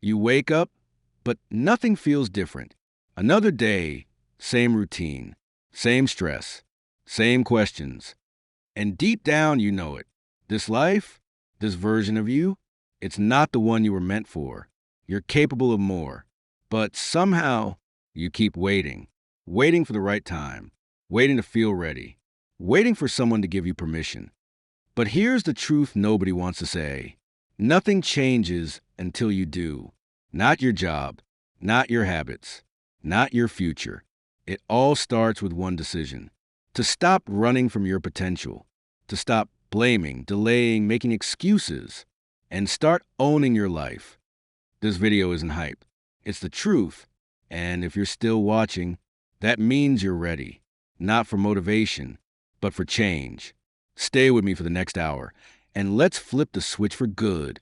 You wake up, but nothing feels different. Another day, same routine, same stress, same questions. And deep down, you know it. This life, this version of you, it's not the one you were meant for. You're capable of more. But somehow, you keep waiting, waiting for the right time, waiting to feel ready, waiting for someone to give you permission. But here's the truth nobody wants to say. Nothing changes until you do. Not your job, not your habits, not your future. It all starts with one decision. To stop running from your potential. To stop blaming, delaying, making excuses. And start owning your life. This video isn't hype. It's the truth. And if you're still watching, that means you're ready. Not for motivation, but for change. Stay with me for the next hour, and let's flip the switch for good.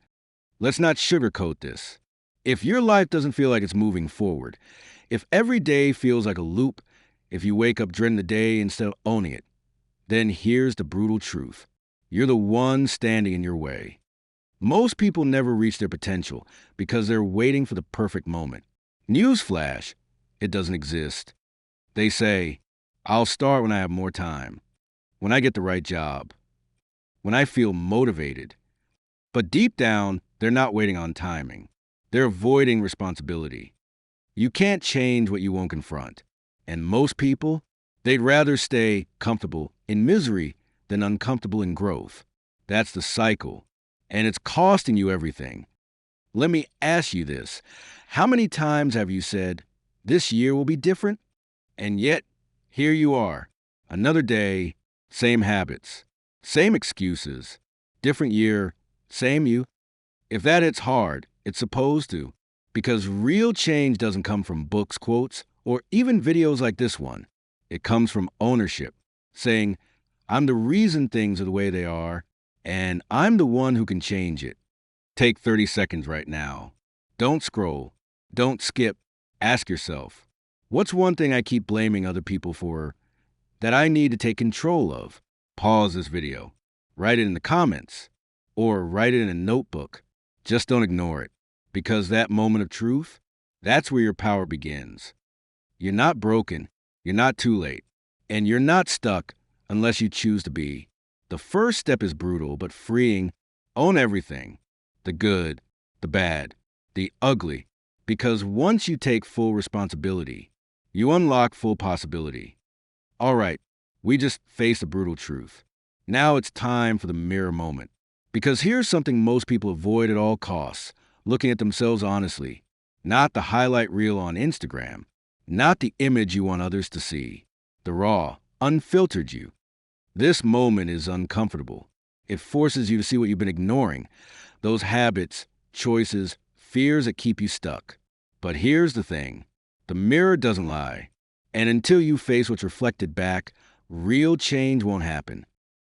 Let's not sugarcoat this. If your life doesn't feel like it's moving forward, if every day feels like a loop, if you wake up dreading the day instead of owning it, then here's the brutal truth. You're the one standing in your way. Most people never reach their potential because they're waiting for the perfect moment. Newsflash, it doesn't exist. They say, I'll start when I have more time, when I get the right job, when I feel motivated. But deep down, they're not waiting on timing. They're avoiding responsibility. You can't change what you won't confront. And most people, they'd rather stay comfortable in misery than uncomfortable in growth. That's the cycle. And it's costing you everything. Let me ask you this. How many times have you said, this year will be different? And yet, here you are. Another day, same habits, same excuses, different year, same you. If that hits hard, it's supposed to. Because real change doesn't come from books, quotes, or even videos like this one. It comes from ownership, saying, I'm the reason things are the way they are, and I'm the one who can change it. Take 30 seconds right now. Don't scroll. Don't skip. Ask yourself, what's one thing I keep blaming other people for that I need to take control of? Pause this video. Write it in the comments. Or write it in a notebook. Just don't ignore it. Because that moment of truth, that's where your power begins. You're not broken. You're not too late. And you're not stuck unless you choose to be. The first step is brutal, but freeing. Own everything. The good, the bad, the ugly. Because once you take full responsibility, you unlock full possibility. All right, we just faced a brutal truth. Now it's time for the mirror moment. Because here's something most people avoid at all costs, looking at themselves honestly. Not the highlight reel on Instagram. Not the image you want others to see. The raw, unfiltered you. This moment is uncomfortable. It forces you to see what you've been ignoring. Those habits, choices, fears that keep you stuck. But here's the thing. The mirror doesn't lie. And until you face what's reflected back, real change won't happen.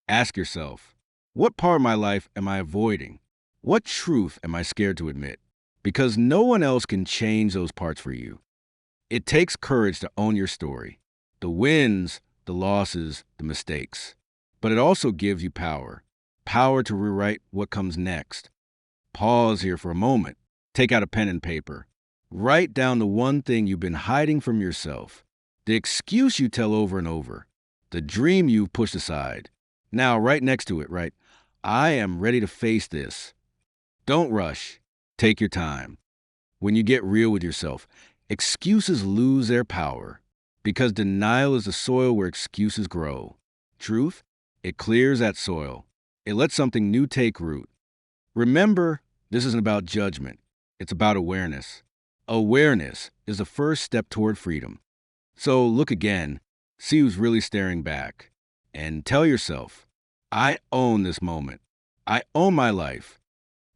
Ask yourself, what part of my life am I avoiding? What truth am I scared to admit? Because no one else can change those parts for you. It takes courage to own your story. The wins, the losses, the mistakes. But it also gives you power. Power to rewrite what comes next. Pause here for a moment. Take out a pen and paper. Write down the one thing you've been hiding from yourself. The excuse you tell over and over. The dream you've pushed aside. Now, right next to it, write, I am ready to face this. Don't rush. Take your time. When you get real with yourself, excuses lose their power. Because denial is the soil where excuses grow. Truth, it clears that soil. It lets something new take root. Remember, this isn't about judgment. It's about awareness. Awareness is the first step toward freedom. So look again, see who's really staring back, and tell yourself, I own this moment. I own my life.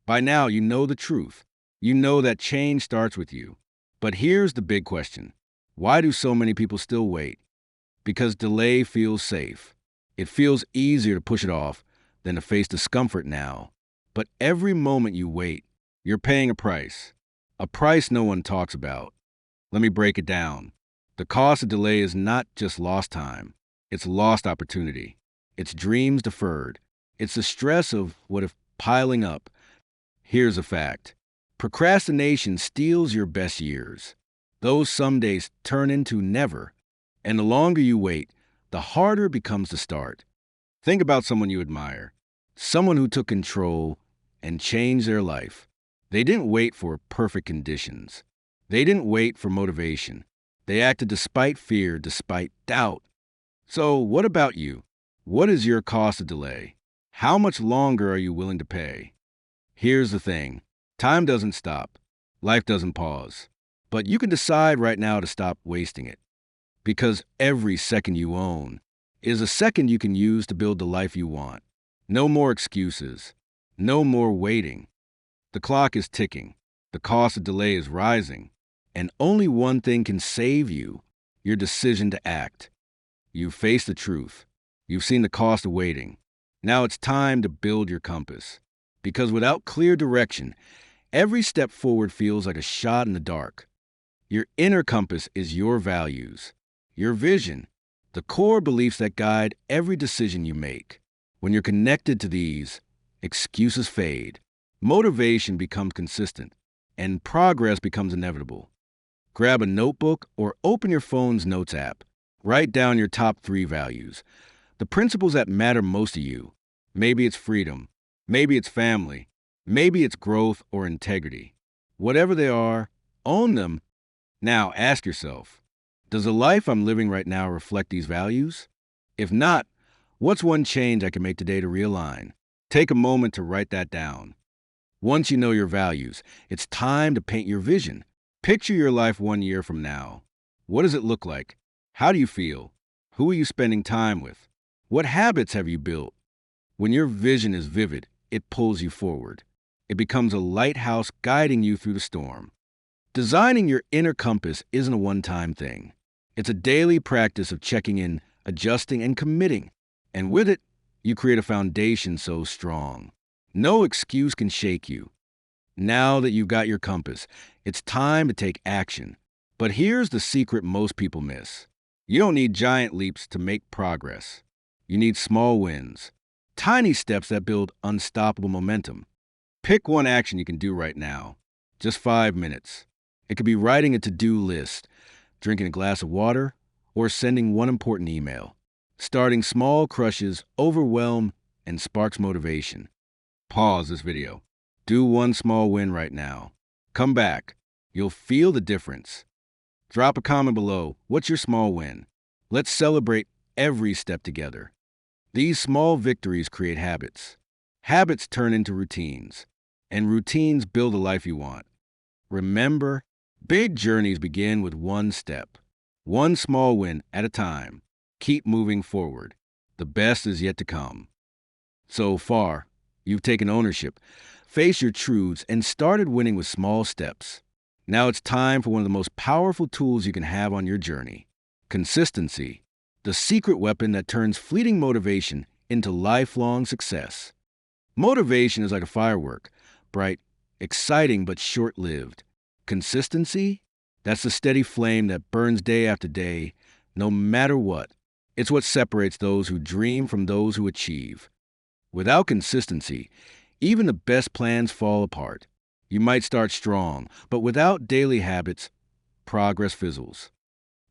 By now, you know the truth. You know that change starts with you. But here's the big question. Why do so many people still wait? Because delay feels safe. It feels easier to push it off than to face discomfort now. But every moment you wait, you're paying a price no one talks about. Let me break it down. The cost of delay is not just lost time. It's lost opportunity. It's dreams deferred. It's the stress of what if piling up. Here's a fact. Procrastination steals your best years. Those some days turn into never. And the longer you wait, the harder it becomes to start. Think about someone you admire, someone who took control and changed their life. They didn't wait for perfect conditions. They didn't wait for motivation. They acted despite fear, despite doubt. So, what about you? What is your cost of delay? How much longer are you willing to pay? Here's the thing. Time doesn't stop. Life doesn't pause. But you can decide right now to stop wasting it. Because every second you own is a second you can use to build the life you want. No more excuses. No more waiting. The clock is ticking. The cost of delay is rising. And only one thing can save you: your decision to act. You've faced the truth. You've seen the cost of waiting. Now it's time to build your compass. Because without clear direction, every step forward feels like a shot in the dark. Your inner compass is your values, your vision, the core beliefs that guide every decision you make. When you're connected to these, excuses fade, motivation becomes consistent, and progress becomes inevitable. Grab a notebook or open your phone's notes app. Write down your top 3 values, the principles that matter most to you. Maybe it's freedom. Maybe it's family. Maybe it's growth or integrity. Whatever they are, own them. Now ask yourself, does the life I'm living right now reflect these values? If not, what's one change I can make today to realign? Take a moment to write that down. Once you know your values, it's time to paint your vision. Picture your life 1 year from now. What does it look like? How do you feel? Who are you spending time with? What habits have you built? When your vision is vivid, it pulls you forward. It becomes a lighthouse guiding you through the storm. Designing your inner compass isn't a one-time thing. It's a daily practice of checking in, adjusting, and committing. And with it, you create a foundation so strong. No excuse can shake you. Now that you've got your compass, it's time to take action. But here's the secret most people miss. You don't need giant leaps to make progress. You need small wins, tiny steps that build unstoppable momentum. Pick one action you can do right now. Just 5 minutes. It could be writing a to-do list, drinking a glass of water, or sending one important email. Starting small crushes overwhelm and sparks motivation. Pause this video. Do one small win right now. Come back. You'll feel the difference. Drop a comment below. What's your small win? Let's celebrate every step together. These small victories create habits. Habits turn into routines. And routines build the life you want. Remember, big journeys begin with one step. One small win at a time. Keep moving forward. The best is yet to come. So far, you've taken ownership, faced your truths, and started winning with small steps. Now it's time for one of the most powerful tools you can have on your journey: consistency, the secret weapon that turns fleeting motivation into lifelong success. Motivation is like a firework, bright, exciting, but short-lived. Consistency? That's the steady flame that burns day after day, no matter what. It's what separates those who dream from those who achieve. Without consistency, even the best plans fall apart. You might start strong, but without daily habits, progress fizzles.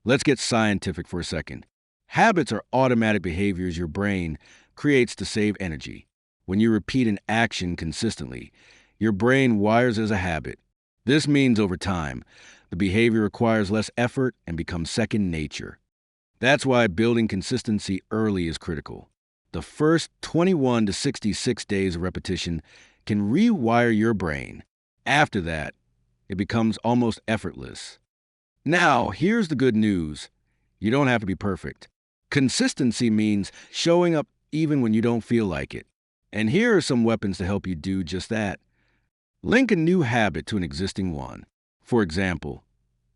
Let's get scientific for a second. Habits are automatic behaviors your brain creates to save energy. When you repeat an action consistently, your brain wires as a habit. This means over time, the behavior requires less effort and becomes second nature. That's why building consistency early is critical. The first 21 to 66 days of repetition can rewire your brain. After that, it becomes almost effortless. Now, here's the good news. You don't have to be perfect. Consistency means showing up even when you don't feel like it. And here are some weapons to help you do just that. Link a new habit to an existing one. For example,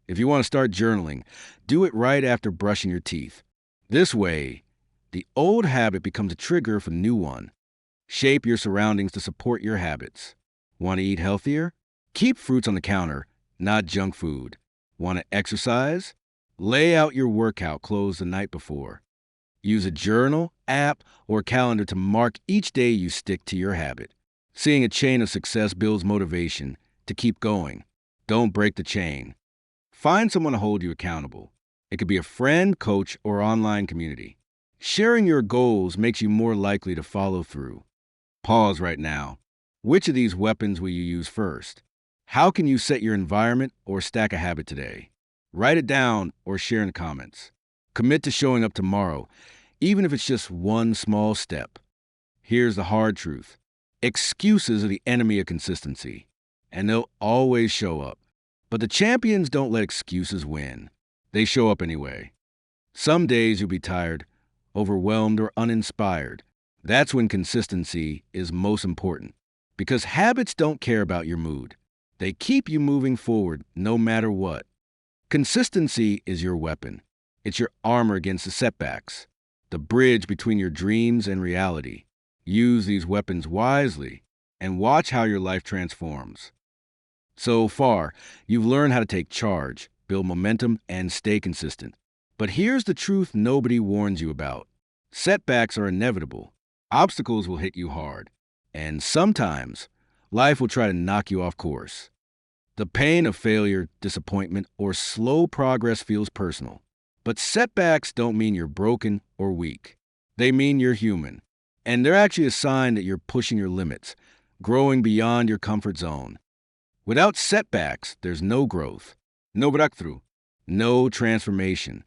if you want to start journaling, do it right after brushing your teeth. This way, the old habit becomes a trigger for the new one. Shape your surroundings to support your habits. Want to eat healthier? Keep fruits on the counter, not junk food. Want to exercise? Lay out your workout clothes the night before. Use a journal, app, or calendar to mark each day you stick to your habit. Seeing a chain of success builds motivation, to keep going. Don't break the chain. Find someone to hold you accountable. It could be a friend, coach, or online community. Sharing your goals makes you more likely to follow through. Pause right now. Which of these weapons will you use first? How can you set your environment or stack a habit today? Write it down or share in the comments. Commit to showing up tomorrow, even if it's just one small step. Here's the hard truth. Excuses are the enemy of consistency, and they'll always show up. But the champions don't let excuses win. They show up anyway. Some days you'll be tired, overwhelmed, or uninspired. That's when consistency is most important. Because habits don't care about your mood. They keep you moving forward no matter what. Consistency is your weapon. It's your armor against the setbacks, the bridge between your dreams and reality. Use these weapons wisely and watch how your life transforms. So far, you've learned how to take charge, build momentum, and stay consistent. But here's the truth nobody warns you about. Setbacks are inevitable. Obstacles will hit you hard. And sometimes, life will try to knock you off course. The pain of failure, disappointment, or slow progress feels personal. But setbacks don't mean you're broken or weak. They mean you're human. And they're actually a sign that you're pushing your limits, growing beyond your comfort zone. Without setbacks, there's no growth, no breakthrough, no transformation.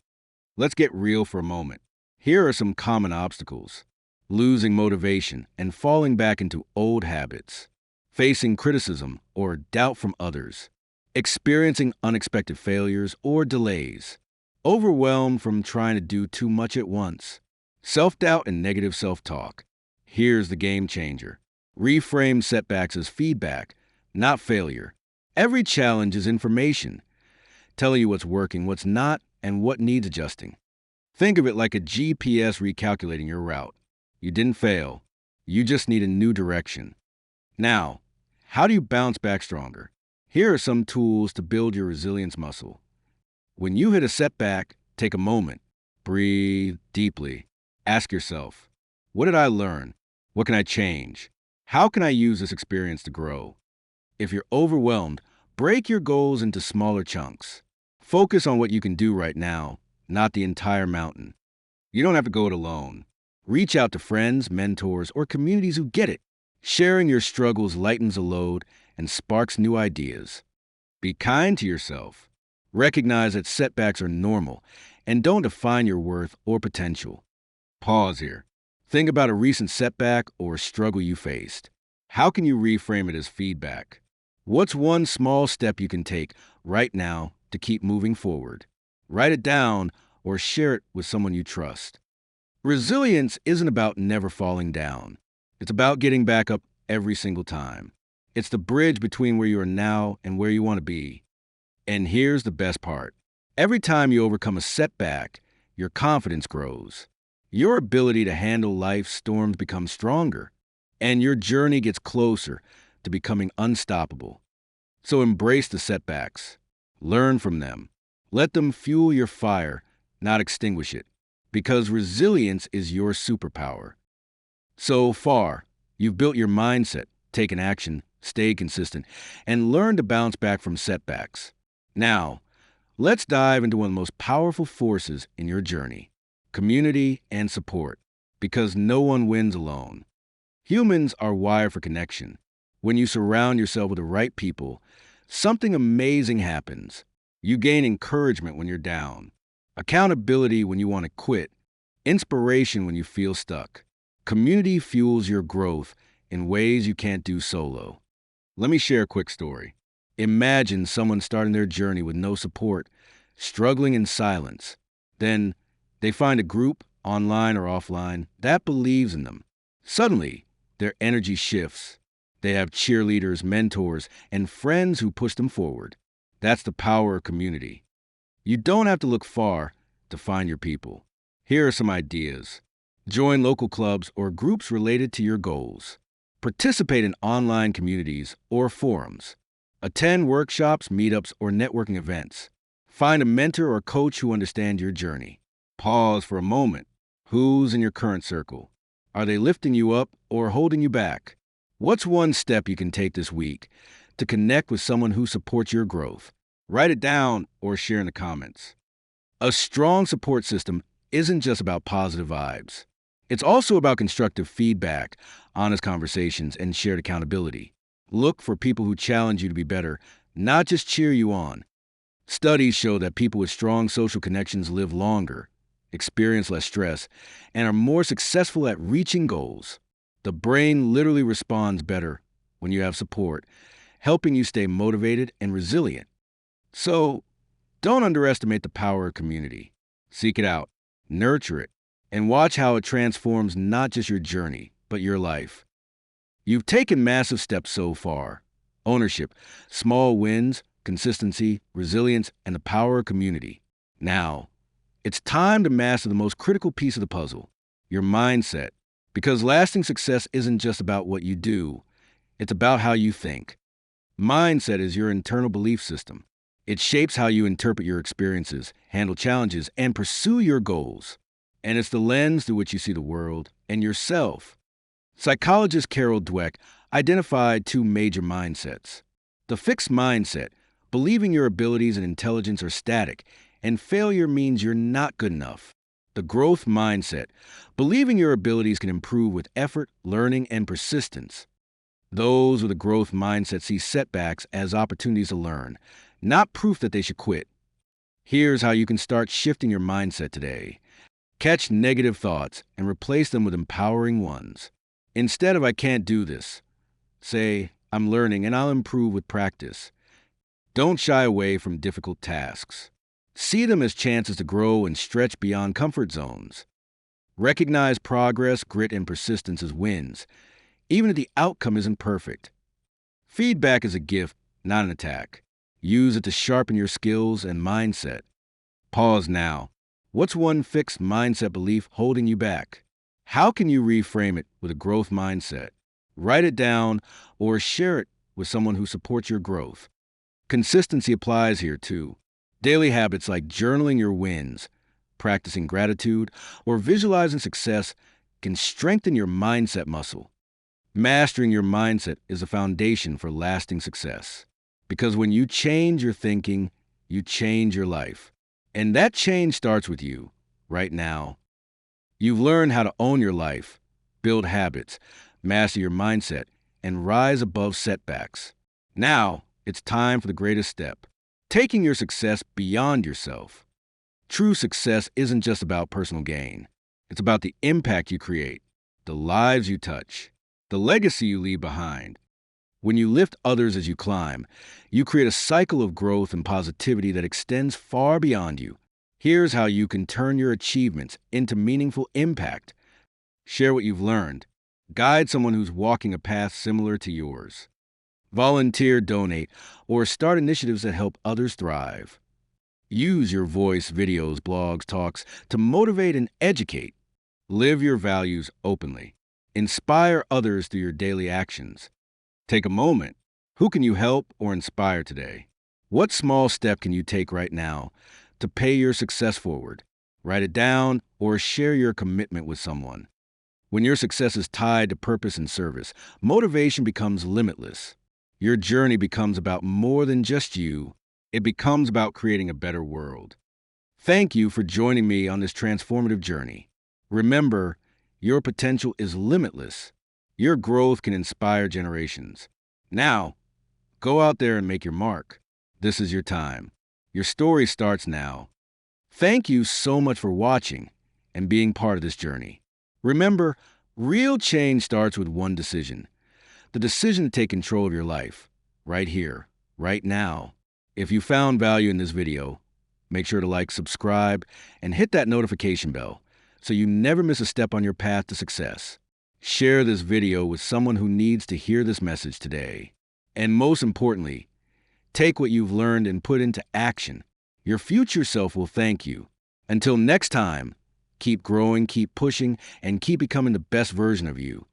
Let's get real for a moment. Here are some common obstacles: losing motivation and falling back into old habits, facing criticism or doubt from others, experiencing unexpected failures or delays, overwhelmed from trying to do too much at once, self-doubt and negative self-talk. Here's the game changer. Reframe setbacks as feedback, not failure. Every challenge is information, telling you what's working, what's not, and what needs adjusting. Think of it like a GPS recalculating your route. You didn't fail. You just need a new direction. Now, how do you bounce back stronger? Here are some tools to build your resilience muscle. When you hit a setback, take a moment. Breathe deeply. Ask yourself, what did I learn? What can I change? How can I use this experience to grow? If you're overwhelmed, break your goals into smaller chunks. Focus on what you can do right now, not the entire mountain. You don't have to go it alone. Reach out to friends, mentors, or communities who get it. Sharing your struggles lightens the load and sparks new ideas. Be kind to yourself. Recognize that setbacks are normal and don't define your worth or potential. Pause here. Think about a recent setback or struggle you faced. How can you reframe it as feedback? What's one small step you can take right now to keep moving forward? Write it down or share it with someone you trust. Resilience isn't about never falling down. It's about getting back up every single time. It's the bridge between where you are now and where you want to be. And here's the best part. Every time you overcome a setback, your confidence grows. Your ability to handle life's storms becomes stronger, and your journey gets closer to becoming unstoppable. So embrace the setbacks. Learn from them. Let them fuel your fire, not extinguish it, because resilience is your superpower. So far, you've built your mindset, taken action, stayed consistent, and learned to bounce back from setbacks. Now, let's dive into one of the most powerful forces in your journey: community and support, because no one wins alone. Humans are wired for connection. When you surround yourself with the right people, something amazing happens. You gain encouragement when you're down, accountability when you want to quit, inspiration when you feel stuck. Community fuels your growth in ways you can't do solo. Let me share a quick story. Imagine someone starting their journey with no support, struggling in silence. Then they find a group, online or offline, that believes in them. Suddenly, their energy shifts. They have cheerleaders, mentors, and friends who push them forward. That's the power of community. You don't have to look far to find your people. Here are some ideas. Join local clubs or groups related to your goals. Participate in online communities or forums. Attend workshops, meetups, or networking events. Find a mentor or coach who understands your journey. Pause for a moment. Who's in your current circle? Are they lifting you up or holding you back? What's one step you can take this week to connect with someone who supports your growth. Write it down or share in the comments. A strong support system isn't just about positive vibes. It's also about constructive feedback, honest conversations, and shared accountability. Look for people who challenge you to be better, not just cheer you on. Studies show that people with strong social connections live longer, experience less stress, and are more successful at reaching goals. The brain literally responds better when you have support, helping you stay motivated and resilient. So, don't underestimate the power of community. Seek it out, nurture it, and watch how it transforms not just your journey, but your life. You've taken massive steps so far. Ownership, small wins, consistency, resilience, and the power of community. Now, it's time to master the most critical piece of the puzzle, your mindset. Because lasting success isn't just about what you do, it's about how you think. Mindset is your internal belief system. It shapes how you interpret your experiences, handle challenges, and pursue your goals. And it's the lens through which you see the world and yourself. Psychologist Carol Dweck identified two major mindsets. The fixed mindset, believing your abilities and intelligence are static, and failure means you're not good enough. The growth mindset, believing your abilities can improve with effort, learning, and persistence. Those with a growth mindset see setbacks as opportunities to learn, not proof that they should quit. Here's how you can start shifting your mindset today. Catch negative thoughts and replace them with empowering ones. Instead of "I can't do this," say "I'm learning and I'll improve with practice." Don't shy away from difficult tasks. See them as chances to grow and stretch beyond comfort zones. Recognize progress, grit, and persistence as wins, even if the outcome isn't perfect. Feedback is a gift, not an attack. Use it to sharpen your skills and mindset. Pause now. What's one fixed mindset belief holding you back? How can you reframe it with a growth mindset? Write it down or share it with someone who supports your growth. Consistency applies here too. Daily habits like journaling your wins, practicing gratitude, or visualizing success can strengthen your mindset muscle. Mastering your mindset is a foundation for lasting success. Because when you change your thinking, you change your life. And that change starts with you, right now. You've learned how to own your life, build habits, master your mindset, and rise above setbacks. Now, it's time for the greatest step, taking your success beyond yourself. True success isn't just about personal gain. It's about the impact you create, the lives you touch, the legacy you leave behind. When you lift others as you climb, you create a cycle of growth and positivity that extends far beyond you. Here's how you can turn your achievements into meaningful impact. Share what you've learned. Guide someone who's walking a path similar to yours. Volunteer, donate, or start initiatives that help others thrive. Use your voice, videos, blogs, talks to motivate and educate. Live your values openly. Inspire others through your daily actions. Take a moment. Who can you help or inspire today? What small step can you take right now to pay your success forward? Write it down or share your commitment with someone. When your success is tied to purpose and service, motivation becomes limitless. Your journey becomes about more than just you. It becomes about creating a better world. Thank you for joining me on this transformative journey. Remember, your potential is limitless. Your growth can inspire generations. Now, go out there and make your mark. This is your time. Your story starts now. Thank you so much for watching and being part of this journey. Remember, real change starts with one decision. The decision to take control of your life, right here, right now. If you found value in this video, make sure to like, subscribe, and hit that notification bell so you never miss a step on your path to success. Share this video with someone who needs to hear this message today. And most importantly, take what you've learned and put into action. Your future self will thank you. Until next time, keep growing, keep pushing, and keep becoming the best version of you.